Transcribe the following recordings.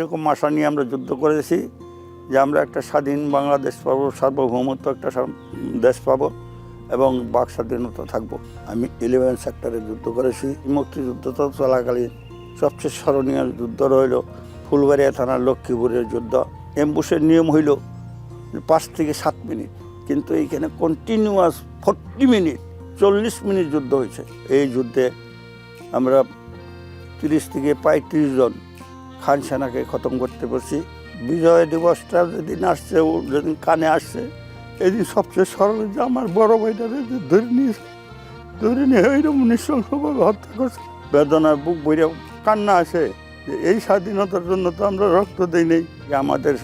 এরকম আশা নিয়ে আমরা যুদ্ধ করেছি যে আমরা একটা স্বাধীন বাংলাদেশ পাবো, সার্বভৌমত্ব একটা দেশ পাবো এবং বাক স্বাধীনতা থাকবো। আমি 11 সেক্টরে যুদ্ধ করেছি। মুক্তিযুদ্ধ চলাকালীন সবচেয়ে স্মরণীয় যুদ্ধ রইল ফুলবাড়িয়া থানার লক্ষ্মীপুরের যুদ্ধ। এমবুশের নিয়ম হইল 5 থেকে 7 মিনিট, কিন্তু এইখানে কন্টিনিউয়াস 40 মিনিট 40 মিনিট যুদ্ধ হয়েছে। এই যুদ্ধে আমরা 30 থেকে 35 জন খান সেনাকে খতম করতে পারছি। বিজয় দিবসটা যেদিন আসছে, যেদিন কানে আসছে, এদিন সবচেয়ে স্মরণ যে আমার বড় ভাইটারে যে ধরে নিয়ে এইরকম নৃশংসভাবে হত্যা করছে। বেদনার বুক বইরে কান্না আসে যে এই স্বাধীনতার জন্য তো আমরা রক্ত দিই নেই। আমাদের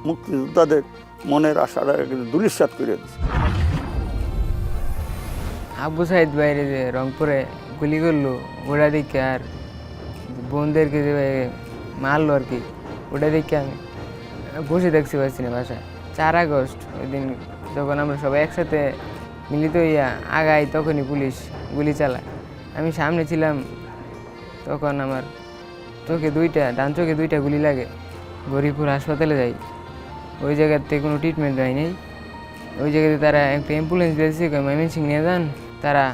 মুক্তিযোদ্ধাদের মনের আশাটা দুলিশ্বাত করে দিচ্ছে। আবু সাইদ বাইরে যে রংপুরে গুলি করলো ওটা দেখে, আর বোনদেরকে যে মারলো আর কি, ওটা দেখে আমি বসে দেখতে পারছি না বাসায়। 4 আগস্ট ওই দিন যখন আমরা সবাই একসাথে মিলিত হইয়া আগাই, তখনই পুলিশ গুলি চালায়। আমি সামনে ছিলাম, তখন আমার ডান চোখে 2টা গুলি লাগে। গরিপুর হাসপাতালে যাই, ওই জায়গাতে কোনো ট্রিটমেন্ট হয় নাই। ওই জায়গাতে তারা একটা অ্যাম্বুলেন্স দিয়েছে, ময়মনসিং নিয়ে যান, তারা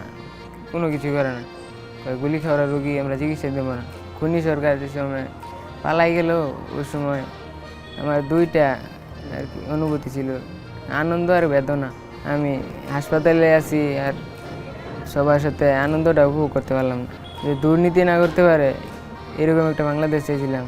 কোনো কিছু করে না। গুলি খাওয়ার রোগী আমরা চিকিৎসা দেবো না। খুনি সরকার যে সময় পালাই গেল, ওই সময় আমার 2টা আর কি অনুভূতি ছিল, আনন্দ আর বেদনা। আমি হাসপাতালে আছি আর সবার সাথে আনন্দটা উপভোগ করতে পারলাম না। যে দুর্নীতি না করতে পারে এরকম একটা বাংলাদেশ চাইছিলাম।